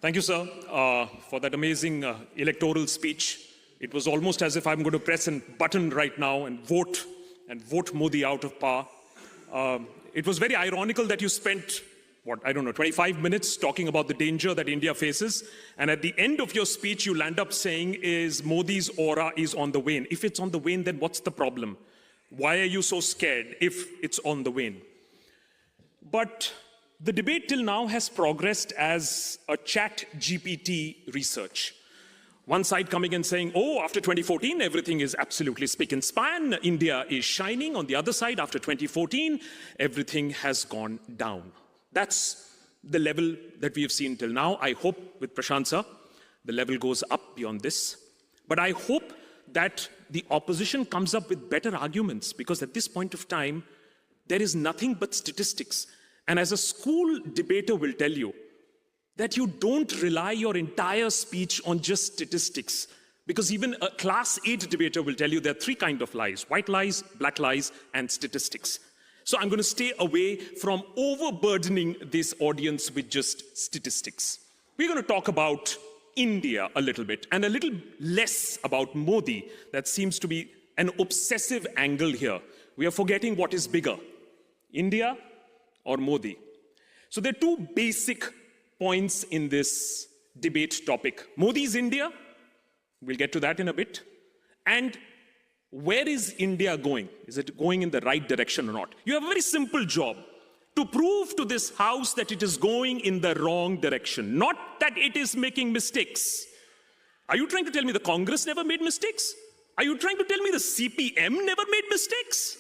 Thank you, sir, for that amazing electoral speech. It was almost as if I'm going to press a button right now and vote Modi out of power. It was very ironical that you spent, 25 minutes talking about the danger that India faces. And at the end of your speech, you land up saying is Modi's aura is on the wane. If it's on the wane, then what's the problem? Why are you so scared if it's on the wane? But the debate till now has progressed as a chat GPT research. One side coming and saying, oh, after 2014, everything is absolutely spick and span. India is shining. On the other side, after 2014, everything has gone down. That's the level that we have seen till now. I hope with Prashant sir, the level goes up beyond this. But I hope that the opposition comes up with better arguments, because at this point of time, there is nothing but statistics. And as a school debater will tell you, that you don't rely your entire speech on just statistics. Because even a class 8 debater will tell you there are three kinds of lies: white lies, black lies, and statistics. So I'm going to stay away from overburdening this audience with just statistics. We're going to talk about India a little bit, and a little less about Modi. That seems to be an obsessive angle here. We are forgetting what is bigger, India or Modi. So there are two basic points in this debate topic. Modi's India, we'll get to that in a bit. And where is India going? Is it going in the right direction or not? You have a very simple job: to prove to this house that it is going in the wrong direction, not that it is making mistakes. Are you trying to tell me the Congress never made mistakes? Are you trying to tell me the CPM never made mistakes?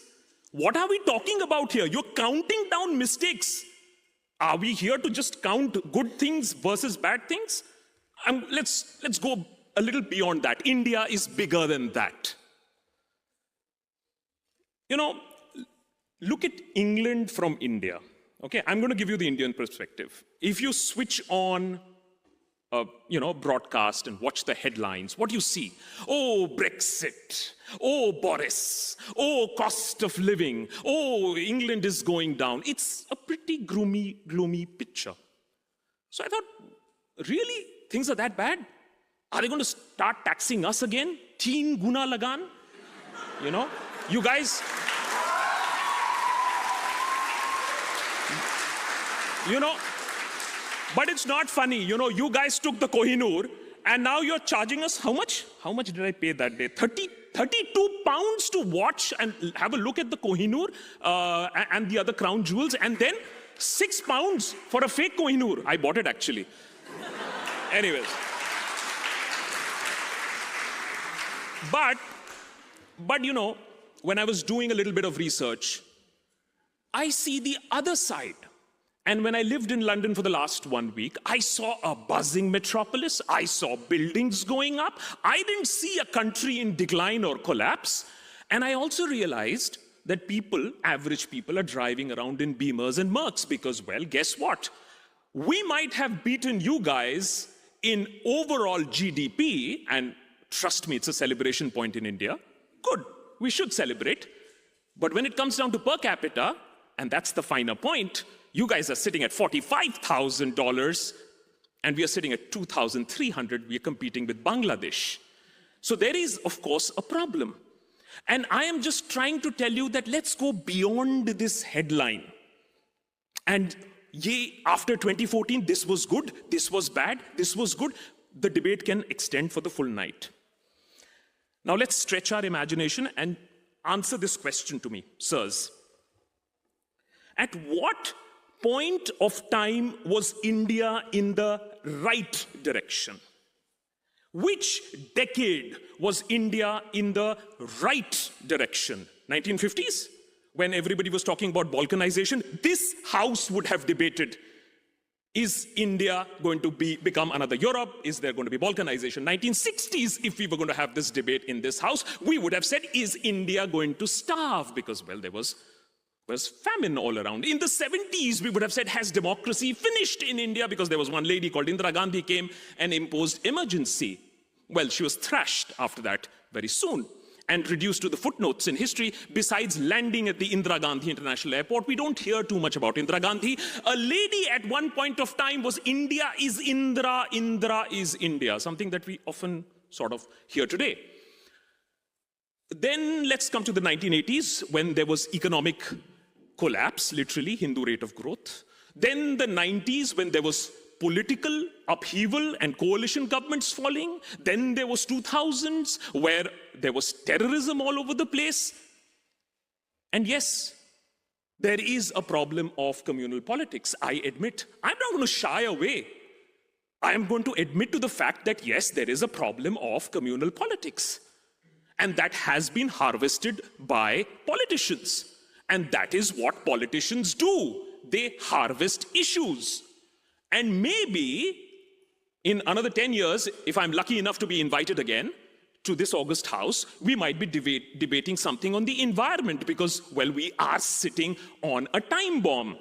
What are we talking about here? You're counting down mistakes. Are we here to just count good things versus bad things? Let's go a little beyond that. India is bigger than that. You know, look at England from India. Okay, I'm going to give you the Indian perspective. If you switch on broadcast and watch the headlines, what do you see? Oh, Brexit. Oh, Boris. Oh, cost of living. Oh, England is going down. It's a pretty gloomy picture. So I thought, really? Things are that bad? Are they going to start taxing us again? Teen guna lagan? You guys... But it's not funny. You guys took the Kohinoor, and now you're charging us how much? How much did I pay that day? 32 pounds to watch and have a look at the Kohinoor and the other crown jewels, and then 6 pounds for a fake Kohinoor. I bought it, actually. Anyways. But when I was doing a little bit of research, I see the other side. And when I lived in London for the last 1 week, I saw a buzzing metropolis. I saw buildings going up. I didn't see a country in decline or collapse. And I also realized that average people, are driving around in Beamers and Mercs because, well, guess what? We might have beaten you guys in overall GDP, and trust me, it's a celebration point in India. Good, we should celebrate. But when it comes down to per capita, and that's the finer point, you guys are sitting at $45,000, and we are sitting at $2,300. We are competing with Bangladesh. So there is, of course, a problem. And I am just trying to tell you that let's go beyond this headline. And after 2014, this was good, this was bad, this was good. The debate can extend for the full night. Now let's stretch our imagination and answer this question to me, sirs. At what point of time was India in the right direction? Which decade was India in the right direction? 1950s? When everybody was talking about balkanization, this house would have debated, is India going to become another Europe? Is there going to be balkanization? 1960s, if we were going to have this debate in this house, we would have said, is India going to starve? Because, well, there was famine all around. In the 70s, we would have said, has democracy finished in India? Because there was one lady called Indira Gandhi came and imposed emergency. Well, she was thrashed after that very soon. and reduced to the footnotes in history. Besides landing at the Indira Gandhi International Airport, we don't hear too much about Indira Gandhi. A lady at one point of time was India is Indra, Indra is India, something that we often sort of hear today. Then let's come to the 1980s, when there was economic collapse, literally, Hindu rate of growth. Then the 90s, when there was political upheaval and coalition governments falling. Then there was 2000s, where there was terrorism all over the place. And yes, there is a problem of communal politics, I admit. I'm not going to shy away. I am going to admit to the fact that yes, there is a problem of communal politics. And that has been harvested by politicians. And that is what politicians do. They harvest issues. And maybe in another 10 years, if I'm lucky enough to be invited again to this August House, we might be debating something on the environment because, well, we are sitting on a time bomb.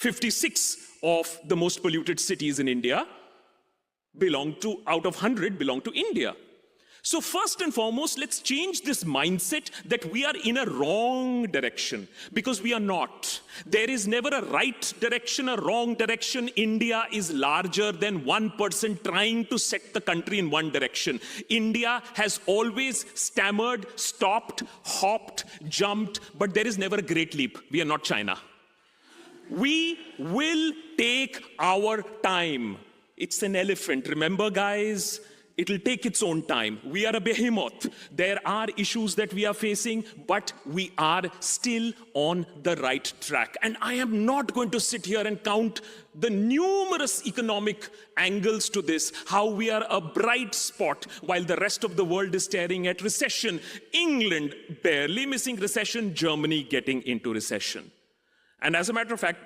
56 of the most polluted cities in India out of 100 belong to India. So first and foremost, let's change this mindset that we are in a wrong direction, because we are not. There is never a right direction, a wrong direction. India is larger than one person trying to set the country in one direction. India has always stammered, stopped, hopped, jumped, but there is never a great leap. We are not China. We will take our time. It's an elephant. Remember, guys? It'll take its own time. We are a behemoth. There are issues that we are facing, but we are still on the right track. And I am not going to sit here and count the numerous economic angles to this, how we are a bright spot while the rest of the world is staring at recession. England barely missing recession, Germany getting into recession. And as a matter of fact,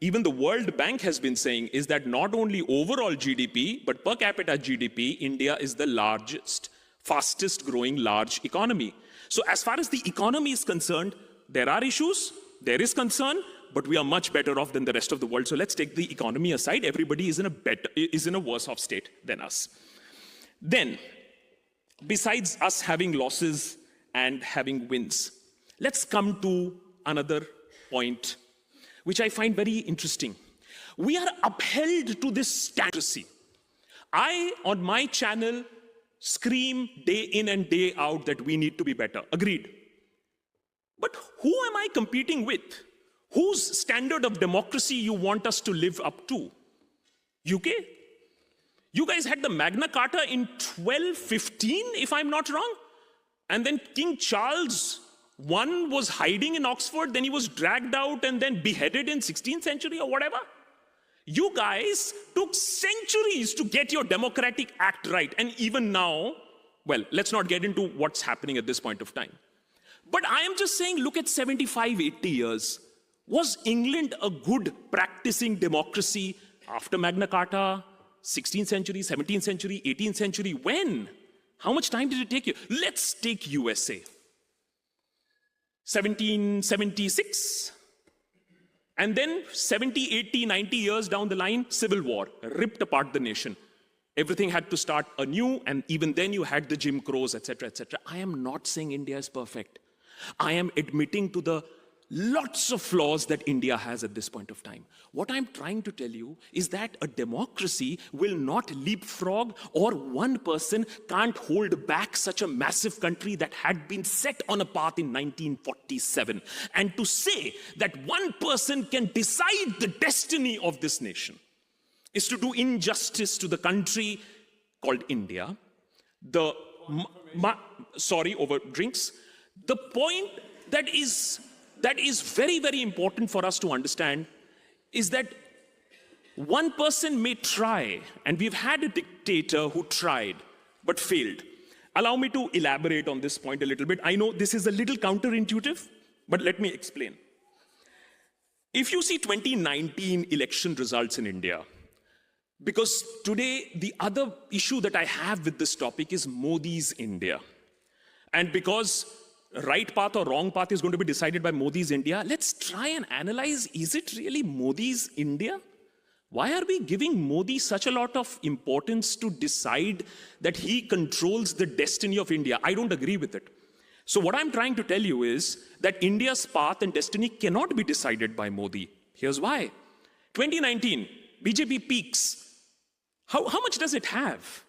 even the World Bank has been saying is that not only overall GDP, but per capita GDP, India is the largest, fastest growing large economy. So as far as the economy is concerned, there are issues, there is concern, but we are much better off than the rest of the world. So let's take the economy aside. Everybody is in a worse off state than us. Then, besides us having losses and having wins, let's come to another point which I find very interesting. We are upheld to this fantasy. I, on my channel, scream day in and day out that we need to be better. Agreed. But who am I competing with? Whose standard of democracy you want us to live up to? UK? You guys had the Magna Carta in 1215, if I'm not wrong. And then King Charles I was hiding in Oxford, then he was dragged out and then beheaded in 16th century or whatever. You guys took centuries to get your Democratic Act right. And even now, well, let's not get into what's happening at this point of time. But I am just saying, look at 75, 80 years. Was England a good practicing democracy after Magna Carta, 16th century, 17th century, 18th century? When? How much time did it take you? Let's take USA. 1776, and then 70, 80, 90 years down the line, civil war, ripped apart the nation. Everything had to start anew, and even then you had the Jim Crows, etc., etc. I am not saying India is perfect. I am admitting to the lots of flaws that India has at this point of time. What I'm trying to tell you is that a democracy will not leapfrog, or one person can't hold back such a massive country that had been set on a path in 1947. And to say that one person can decide the destiny of this nation is to do injustice to the country called India. Over drinks. The point that is very, very important for us to understand is that one person may try, and we've had a dictator who tried but failed. Allow me to elaborate on this point a little bit. I know this is a little counterintuitive, but let me explain. If you see 2019 election results in India, because today the other issue that I have with this topic is Modi's India. And because right path or wrong path is going to be decided by Modi's India, let's try and analyze, is it really Modi's India? Why are we giving Modi such a lot of importance to decide that he controls the destiny of India? I don't agree with it. So what I'm trying to tell you is that India's path and destiny cannot be decided by Modi. Here's why. 2019, BJP peaks. How much does it have?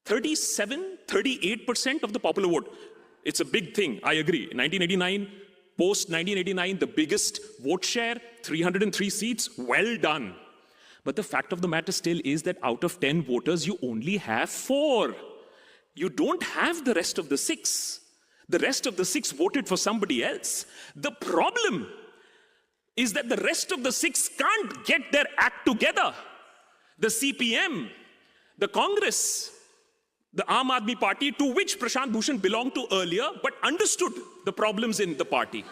37, 38% of the popular vote. It's a big thing, I agree. 1989, post-1989, the biggest vote share, 303 seats, well done. But the fact of the matter still is that out of 10 voters, you only have 4. You don't have the rest of the 6. The rest of the 6 voted for somebody else. The problem is that the rest of the 6 can't get their act together. The CPM, the Congress, the Aam Aadmi Party, to which Prashant Bhushan belonged to earlier, but understood the problems in the party.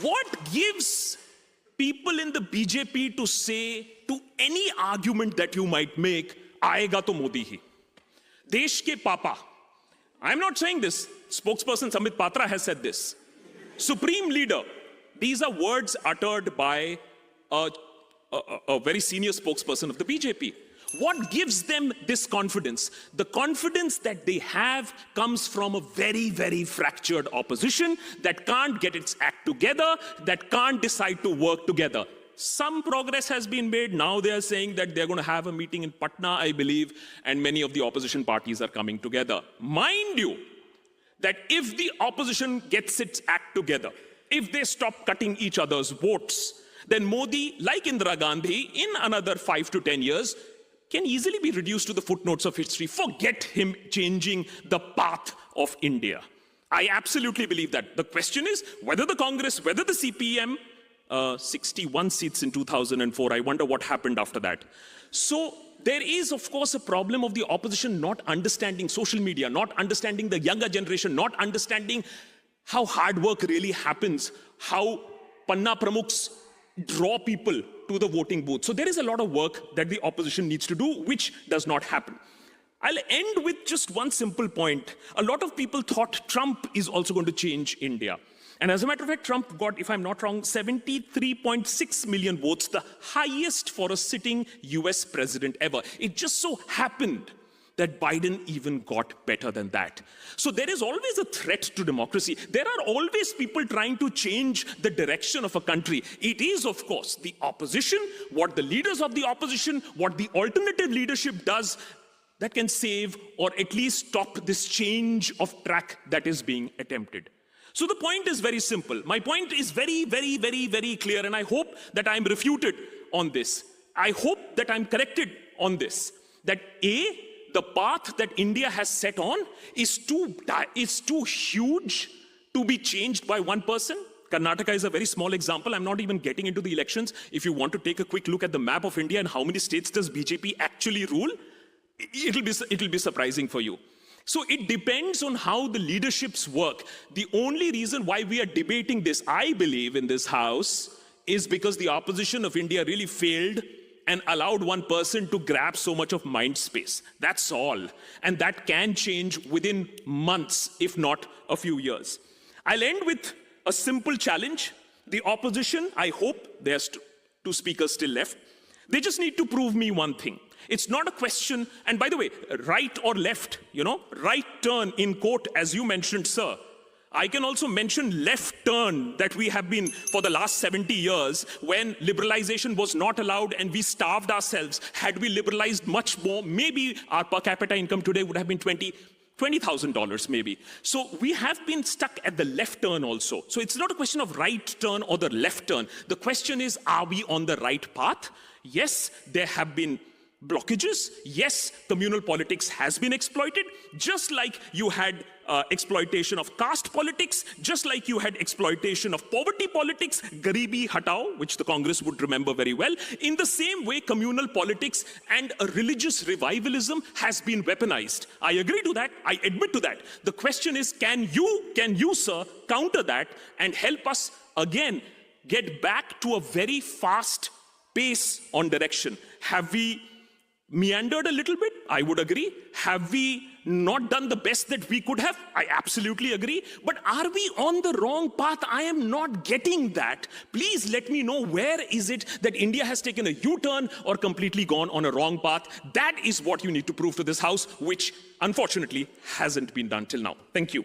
What gives people in the BJP to say to any argument that you might make, aayega to Modi hi? Desh ke papa. I'm not saying this. Spokesperson Samit Patra has said this. Supreme leader. These are words uttered by a very senior spokesperson of the BJP. What gives them this confidence? The confidence that they have comes from a very, very fractured opposition that can't get its act together, that can't decide to work together. Some progress has been made. Now they are saying that they're going to have a meeting in Patna, I believe, and many of the opposition parties are coming together. Mind you, that if the opposition gets its act together, if they stop cutting each other's votes, then Modi, like Indira Gandhi, in another 5 to 10 years, can easily be reduced to the footnotes of history. Forget him changing the path of India. I absolutely believe that. The question is whether the Congress, whether the CPM, 61 seats in 2004, I wonder what happened after that. So there is, of course, a problem of the opposition not understanding social media, not understanding the younger generation, not understanding how hard work really happens, how Panna Pramukhs draw people to the voting booth. So there is a lot of work that the opposition needs to do, which does not happen. I'll end with just one simple point. A lot of people thought Trump is also going to change India. And as a matter of fact, Trump got, if I'm not wrong, 73.6 million votes, the highest for a sitting US president ever. It just so happened that Biden even got better than that. So there is always a threat to democracy. There are always people trying to change the direction of a country. It is, of course, the opposition, what the leaders of the opposition, what the alternative leadership does that can save or at least stop this change of track that is being attempted. So the point is very simple. My point is very, very, very, very clear, and I hope that I'm refuted on this. I hope that I'm corrected on this. That A, the path that India has set on is too huge to be changed by one person. Karnataka is a very small example. I'm not even getting into the elections. If you want to take a quick look at the map of India and how many states does BJP actually rule, it'll be surprising for you. So it depends on how the leaderships work. The only reason why we are debating this, I believe, in this house, is because the opposition of India really failed and allowed one person to grab so much of mind space. That's all. And that can change within months, if not a few years. I'll end with a simple challenge. The opposition, I hope, there's 2 speakers still left, they just need to prove me one thing. It's not a question, and by the way, right or left, right turn in quote, as you mentioned, sir. I can also mention left turn that we have been for the last 70 years when liberalization was not allowed and we starved ourselves. Had we liberalized much more, maybe our per capita income today would have been $20,000 maybe. So we have been stuck at the left turn also. So it's not a question of right turn or the left turn. The question is, are we on the right path? Yes, there have been blockages. Yes, communal politics has been exploited, just like you had exploitation of caste politics, just like you had exploitation of poverty politics, Garibi Hatao, which the Congress would remember very well. In the same way, communal politics and a religious revivalism has been weaponized. I agree to that. I admit to that. The question is, can you, sir, counter that and help us again get back to a very fast pace on direction? Have we meandered a little bit? I would agree. Have we not done the best that we could have? I absolutely agree. But are we on the wrong path? I am not getting that. Please let me know, where is it that India has taken a U-turn or completely gone on a wrong path? That is what you need to prove to this House, which unfortunately hasn't been done till now. Thank you.